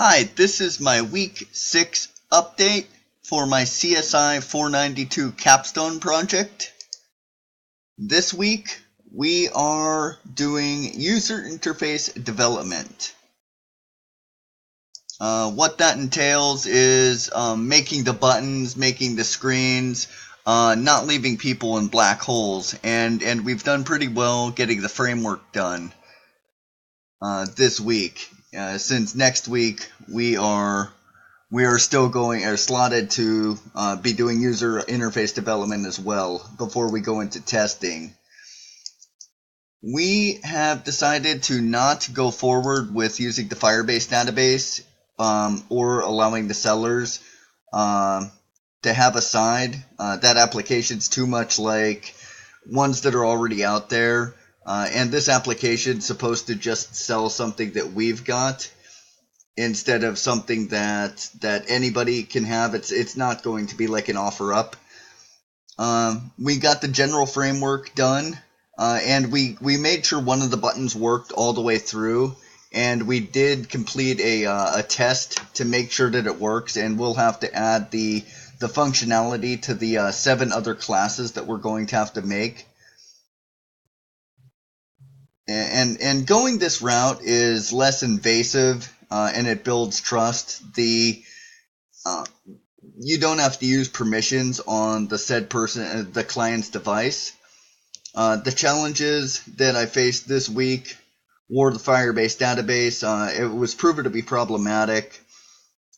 Hi, this is my week 6 update for my CSI 492 capstone project. This week we are doing user interface development. What that entails is making the buttons, making the screens, not leaving people in black holes, and we've done pretty well getting the framework done this week. Since next week we are still slotted to be doing user interface development as well before we go into testing. We have decided to not go forward with using the Firebase database or allowing the sellers to have a side. That application's too much like ones that are already out there. And this application's supposed to just sell something that we've got instead of something that anybody can have. It's not going to be like an offer up. We got the general framework done, and we made sure one of the buttons worked all the way through, and we did complete a test to make sure that it works, and we'll have to add the functionality to the 7 other classes that we're going to have to make. And going this route is less invasive, and it builds trust. You don't have to use permissions on the said person, the client's device. The challenges that I faced this week were the Firebase database. It was proven to be problematic.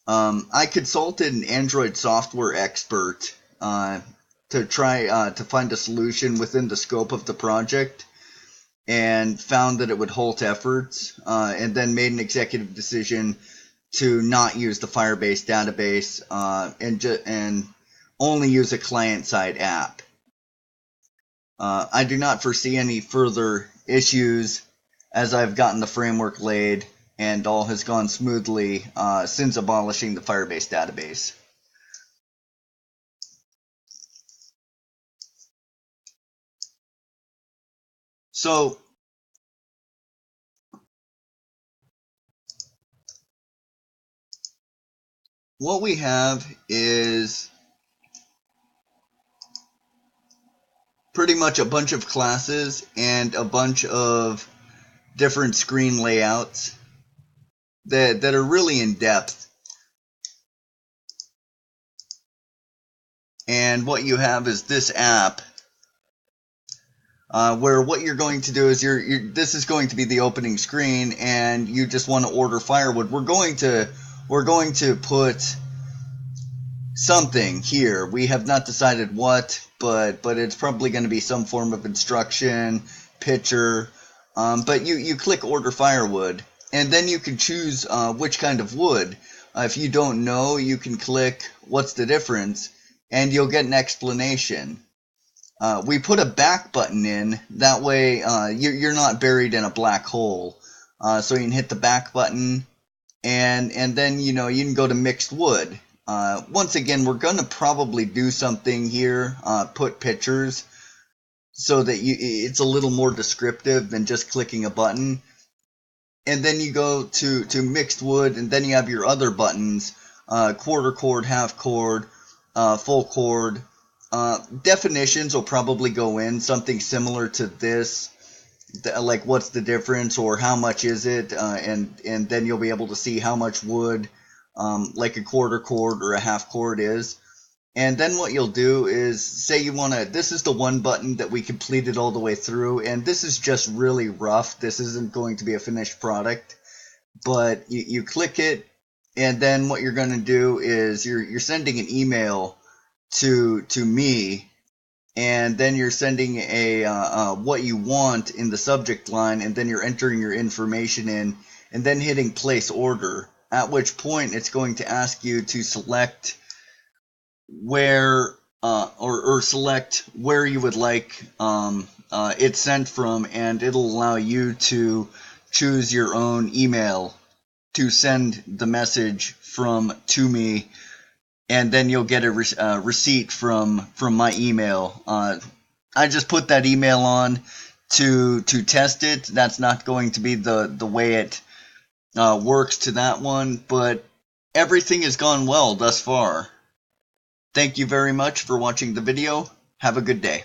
I consulted an Android software expert to try to find a solution within the scope of the project, and found that it would halt efforts, and then made an executive decision to not use the Firebase database and only use a client-side app. I do not foresee any further issues as I've gotten the framework laid and all has gone smoothly since abolishing the Firebase database. So, what we have is pretty much a bunch of classes and a bunch of different screen layouts that are really in depth. And what you have is this app, where what you're going to do is this is going to be the opening screen, and you just want to order firewood. We're going to put something here. We have not decided what, but it's probably going to be some form of instruction, picture. But you click order firewood, and then you can choose which kind of wood. If you don't know, you can click what's the difference, and you'll get an explanation. We put a back button in, that way you're not buried in a black hole. So you can hit the back button, and then you can go to mixed wood. Once again, we're going to probably do something here, put pictures, so that it's a little more descriptive than just clicking a button. And then you go to mixed wood, and then you have your other buttons, quarter chord, half chord, full chord. Definitions will probably go in, something similar to this, like what's the difference or how much is it, and then you'll be able to see how much wood like a quarter chord or a half chord is. And then what you'll do is say you want to, this is the one button that we completed all the way through, and this is just really rough. This isn't going to be a finished product, but you click it, and then what you're going to do is you're sending an email to me, and then you're sending a what you want in the subject line, and then you're entering your information in, and then hitting place order, at which point it's going to ask you to select where or select where you would like it sent from, and it'll allow you to choose your own email to send the message from to me, and then you'll get a receipt from my email. I just put that email on to test it. That's not going to be the way it works to that one, but everything has gone well thus far. Thank you very much for watching the video. Have a good day.